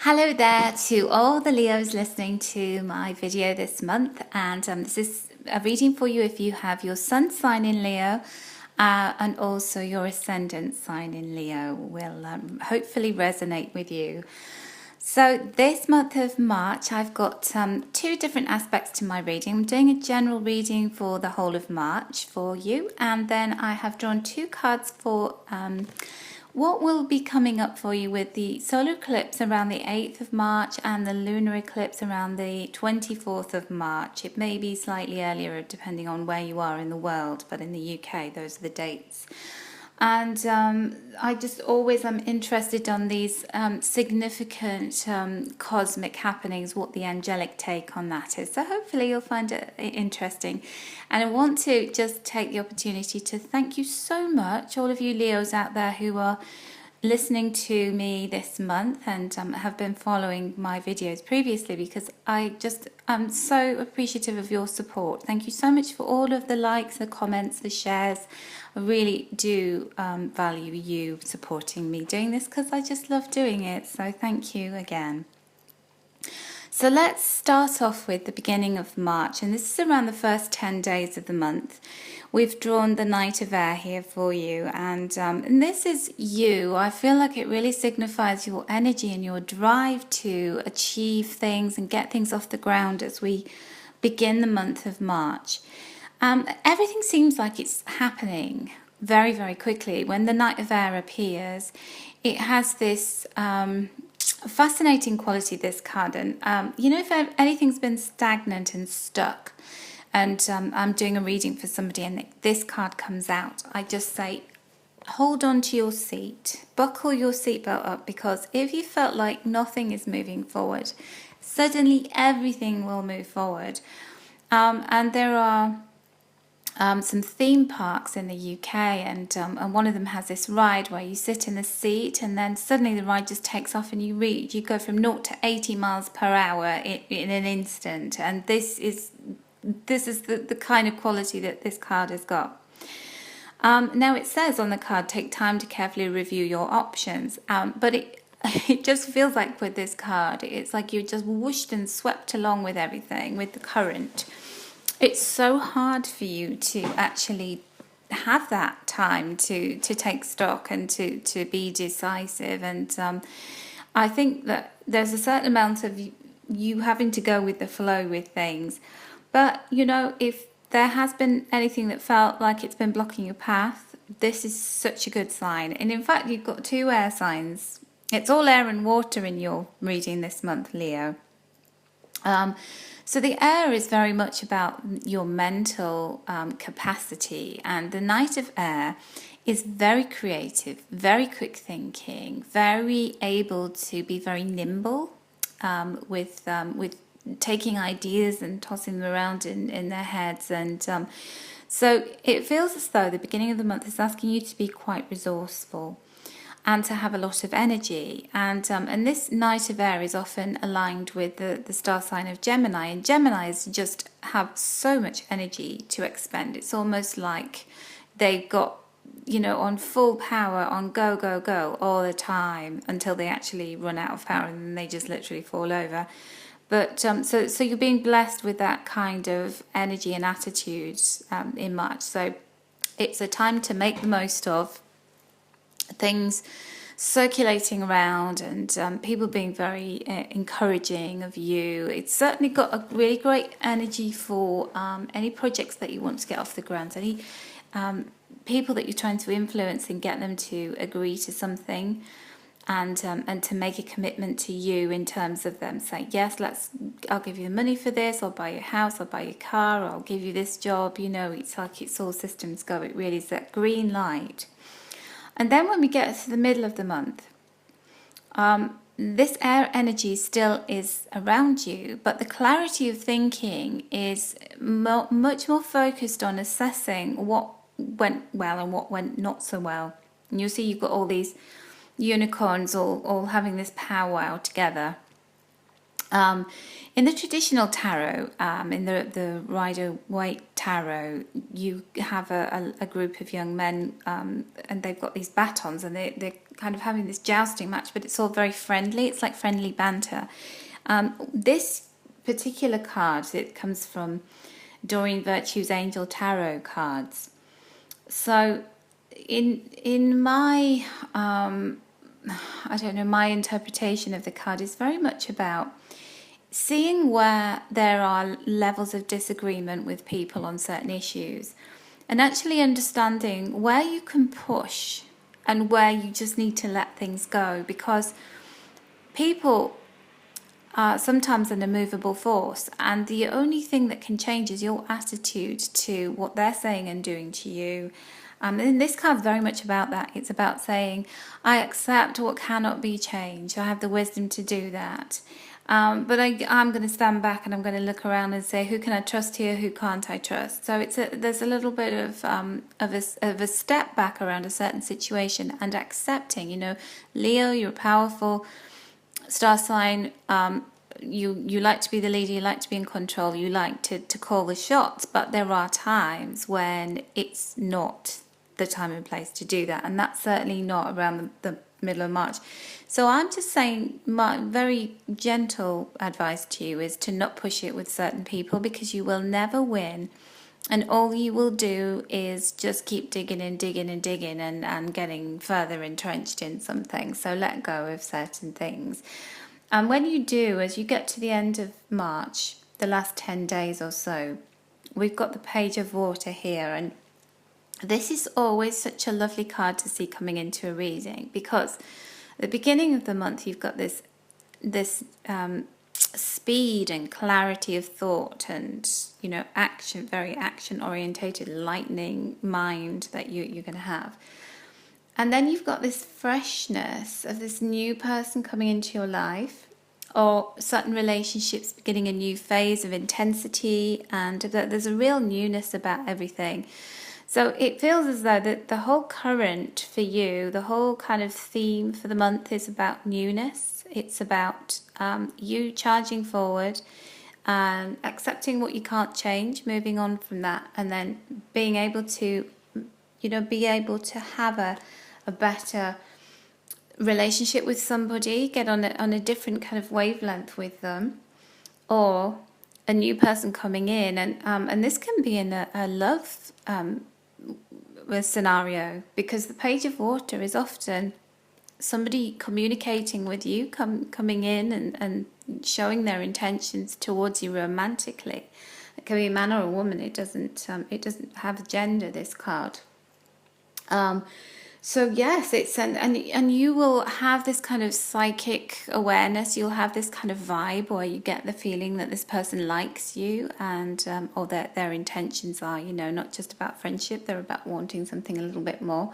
Hello there to all the Leos listening to my video this month, and this is a reading for you if you have your sun sign in Leo and also your ascendant sign in Leo will hopefully resonate with you. So this month of March I've got two different aspects to my reading. I'm doing a general reading for the whole of March for you, and then I have drawn two cards for what will be coming up for you with the solar eclipse around the 8th of March and the lunar eclipse around the 24th of March. It may be slightly earlier depending on where you are in the world, but in the UK those are the dates. And I just always am interested on these significant cosmic happenings, what the angelic take on that is. So hopefully you'll find it interesting. And I want to just take the opportunity to thank you so much, all of you Leos out there who are listening to me this month and have been following my videos previously, because I just am so appreciative of your support. Thank you so much for all of the likes, the comments, the shares. I really do value you supporting me doing this because I just love doing it. So thank you again. So let's start off with the beginning of March, and this is around the first 10 days of the month. We've drawn the Knight of Air here for you, and this is you. I feel like it really signifies your energy and your drive to achieve things and get things off the ground as we begin the month of March. Everything seems like it's happening very, very quickly. When the Knight of Air appears, it has this fascinating quality, this card. And if anything's been stagnant and stuck, and I'm doing a reading for somebody and this card comes out, I just say, hold on to your seat, buckle your seatbelt up, because if you felt like nothing is moving forward, suddenly everything will move forward. And there are some theme parks in the UK, and one of them has this ride where you sit in the seat and then suddenly the ride just takes off and you go from 0 to 80 miles per hour in an instant. And this is the kind of quality that this card has got. Now it says on the card, take time to carefully review your options, but it just feels like with this card, it's like you're just whooshed and swept along with everything, with the current. It's so hard for you to actually have that time to take stock and to be decisive. And I think that there's a certain amount of you having to go with the flow with things. But, if there has been anything that felt like it's been blocking your path, this is such a good sign. And in fact, you've got two air signs. It's all air and water in your reading this month, Leo. So the air is very much about your mental capacity, and the Knight of Air is very creative, very quick thinking, very able to be very nimble with taking ideas and tossing them around in their heads. And so it feels as though the beginning of the month is asking you to be quite resourceful and to have a lot of energy. And this Knight of Air is often aligned with the star sign of Gemini. And Geminis just have so much energy to expend. It's almost like they've got, on full power, on go, go, go all the time until they actually run out of power and then they just literally fall over. But so you're being blessed with that kind of energy and attitude in March. So it's a time to make the most of things circulating around, and people being very encouraging of you. It's certainly got a really great energy for any projects that you want to get off the ground, any people that you're trying to influence and get them to agree to something, and to make a commitment to you in terms of them saying, yes, I'll give you the money for this, I'll buy your house, I'll buy your car, or I'll give you this job. It's like it's all systems go. It really is that green light. And then when we get to the middle of the month, this air energy still is around you, but the clarity of thinking is much more focused on assessing what went well and what went not so well. And you'll see you've got all these unicorns all having this powwow together. Um, in the traditional tarot, in the Rider-Waite tarot, you have a group of young men, and they've got these batons, and they're kind of having this jousting match, but it's all very friendly. It's like friendly banter. This particular card, it comes from Doreen Virtue's Angel Tarot cards. So in my I don't know, my interpretation of the card is very much about seeing where there are levels of disagreement with people on certain issues, and actually understanding where you can push and where you just need to let things go, because people are sometimes an immovable force, and the only thing that can change is your attitude to what they're saying and doing to you. And this card's very much about that. It's about saying, I accept what cannot be changed. I have the wisdom to do that. But I'm going to stand back and I'm going to look around and say, who can I trust here? Who can't I trust? So there's a little bit of a step back around a certain situation and accepting. You know, Leo, you're a powerful star sign. You like to be the leader. You like to be in control. You like to call the shots. But there are times when it's not the time and place to do that, and that's certainly not around the middle of March. So I'm just saying, my very gentle advice to you is to not push it with certain people, because you will never win, and all you will do is just keep digging and digging and digging and getting further entrenched in something. So let go of certain things. And when you do, as you get to the end of March, the last 10 days or so, we've got the Page of Water here, and this is always such a lovely card to see coming into a reading, because at the beginning of the month you've got this speed and clarity of thought, and you know, action, very action orientated, lightning mind that you're going to have. And then you've got this freshness of this new person coming into your life, or certain relationships beginning a new phase of intensity, and there's a real newness about everything. So it feels as though that the whole current for you, the whole kind of theme for the month is about newness. It's about you charging forward, accepting what you can't change, moving on from that, and then being able to, you know, have a better relationship with somebody, get on a different kind of wavelength with them, or a new person coming in, and this can be in a love scenario, because the Page of Water is often somebody communicating with you, coming in and showing their intentions towards you romantically. It can be a man or a woman. It doesn't have a gender, this card. So yes, it's and you will have this kind of psychic awareness. You'll have this kind of vibe where you get the feeling that this person likes you, and or that their intentions are, you know, not just about friendship. They're about wanting something a little bit more.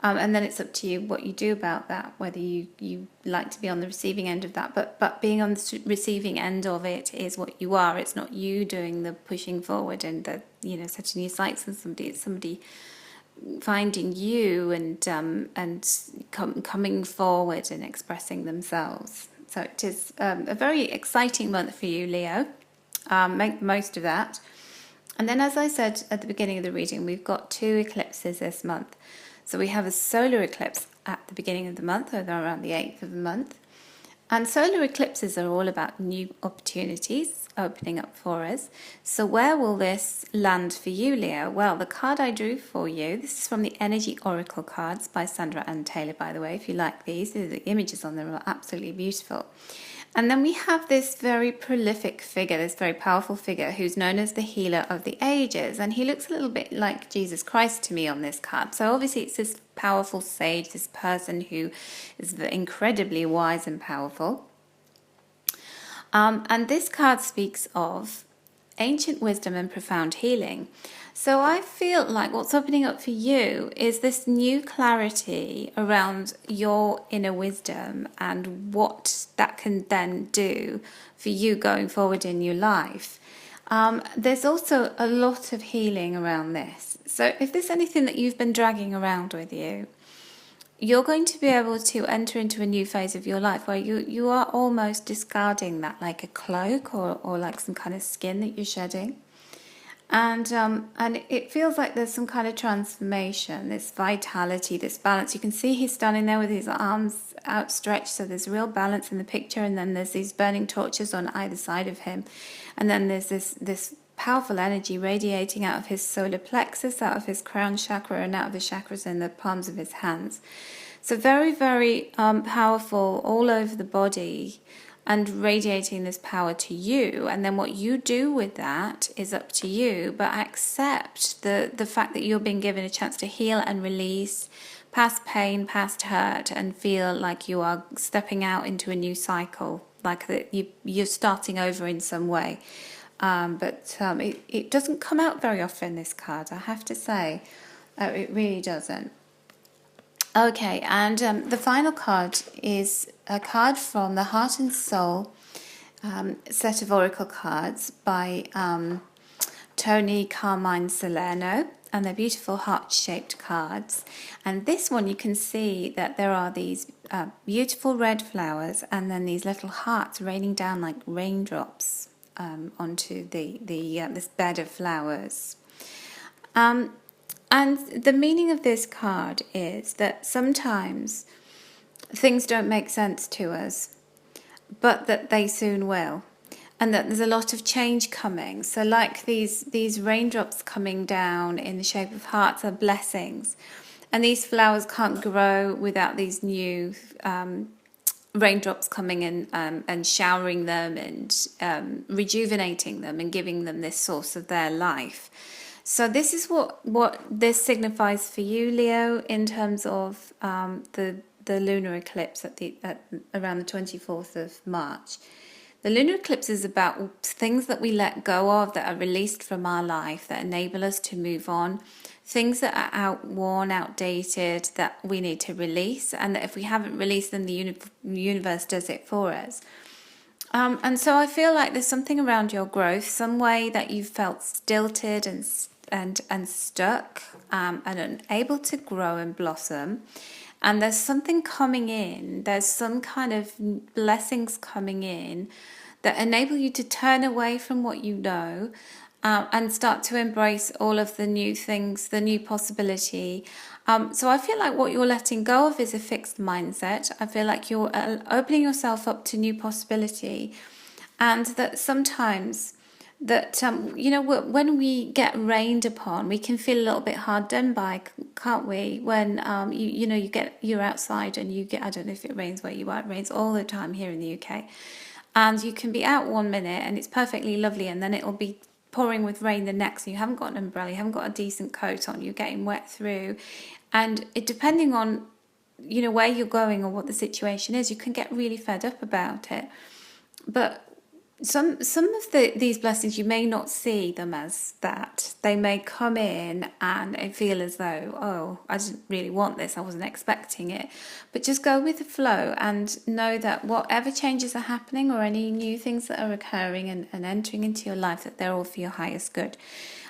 And then it's up to you what you do about that, whether you like to be on the receiving end of that. But being on the receiving end of it is what you are. It's not you doing the pushing forward and the, you know, setting your sights on somebody. It's somebody finding you and coming forward and expressing themselves. So it is a very exciting month for you, Leo. Make the most of that. And then, as I said at the beginning of the reading, we've got 2 eclipses this month. So we have a solar eclipse at the beginning of the month, or around the 8th of the month. And solar eclipses are all about new opportunities opening up for us. So where will this land for you, Leo? Well, the card I drew for you, this is from the Energy Oracle cards by Sandra Ann Taylor, by the way. If you like these, the images on them are absolutely beautiful. And then we have this very prolific figure, this very powerful figure, who's known as the healer of the ages. And he looks a little bit like Jesus Christ to me on this card. So obviously it's this powerful sage, this person who is incredibly wise and powerful. And this card speaks of ancient wisdom and profound healing. So I feel like what's opening up for you is this new clarity around your inner wisdom and what that can then do for you going forward in your life. There's also a lot of healing around this. So if there's anything that you've been dragging around with you, you're going to be able to enter into a new phase of your life where you are almost discarding that like a cloak or like some kind of skin that you're shedding. And it feels like there's some kind of transformation, this vitality, this balance. You can see he's standing there with his arms outstretched, so there's real balance in the picture. And then there's these burning torches on either side of him, and then there's this powerful energy radiating out of his solar plexus, out of his crown chakra, and out of the chakras in the palms of his hands. So very, very powerful all over the body, and radiating this power to you. And then what you do with that is up to you, but accept the fact that you're being given a chance to heal and release past pain, past hurt, and feel like you are stepping out into a new cycle, like that you're starting over in some way. But it doesn't come out very often, this card, I have to say. It really doesn't. Okay, and the final card is a card from the Heart and Soul set of oracle cards by Tony Carmine Salerno, and they're beautiful heart-shaped cards. And this one, you can see that there are these beautiful red flowers, and then these little hearts raining down like raindrops onto this bed of flowers. And the meaning of this card is that sometimes things don't make sense to us, but that they soon will, and that there's a lot of change coming. So like these raindrops coming down in the shape of hearts are blessings, and these flowers can't grow without these new raindrops coming in and showering them and rejuvenating them and giving them this source of their life. So this is what this signifies for you, Leo, in terms of the lunar eclipse at around the 24th of March. The lunar eclipse is about things that we let go of, that are released from our life, that enable us to move on, things that are outworn, outdated, that we need to release, and that if we haven't released them, the universe does it for us. And so I feel like there's something around your growth, some way that you felt stilted and stuck and unable to grow and blossom. And there's something coming in, there's some kind of blessings coming in that enable you to turn away from what you know and start to embrace all of the new things, the new possibility. So I feel like what you're letting go of is a fixed mindset. I feel like you're opening yourself up to new possibility, and that sometimes that when we get rained upon, we can feel a little bit hard done by, can't we? When you're outside and you get, I don't know if it rains where you are, it rains all the time here in the UK, and you can be out one minute and it's perfectly lovely, and then it'll be pouring with rain the next, and you haven't got an umbrella, you haven't got a decent coat on, you're getting wet through, and it, depending on where you're going or what the situation is, you can get really fed up about it. But some of these blessings, you may not see them as that. They may come in and feel as though, oh, I didn't really want this, I wasn't expecting it. But just go with the flow and know that whatever changes are happening or any new things that are occurring and entering into your life, that they're all for your highest good.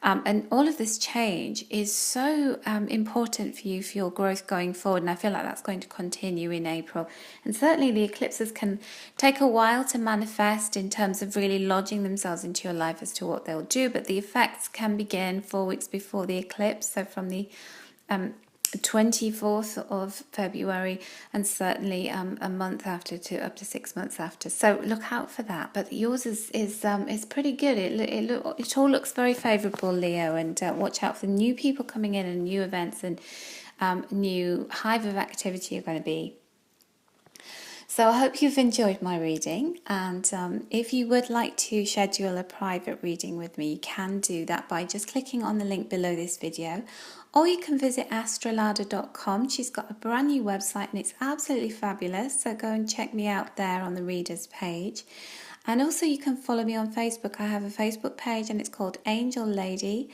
And all of this change is so important for you, for your growth going forward. And I feel like that's going to continue in April. And certainly the eclipses can take a while to manifest in terms of really lodging themselves into your life as to what they'll do. But the effects can begin 4 weeks before the eclipse. So from the 24th of February, and certainly a month after to up to 6 months after. So look out for that. But yours is pretty good. It all looks very favourable, Leo, and watch out for new people coming in and new events and new hive of activity you're going to be. So I hope you've enjoyed my reading, and if you would like to schedule a private reading with me, you can do that by just clicking on the link below this video, or you can visit astrolada.com. She's got a brand new website and it's absolutely fabulous, so go and check me out there on the readers page. And also you can follow me on Facebook. I have a Facebook page and it's called Angel Lady,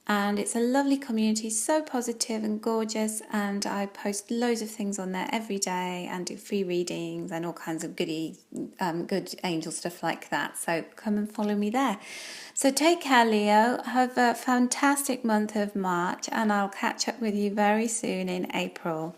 and it's a lovely community, so positive and gorgeous, and I post loads of things on there every day and do free readings and all kinds of good angel stuff like that. So come and follow me there. So take care, Leo. Have a fantastic month of March, and I'll catch up with you very soon in April.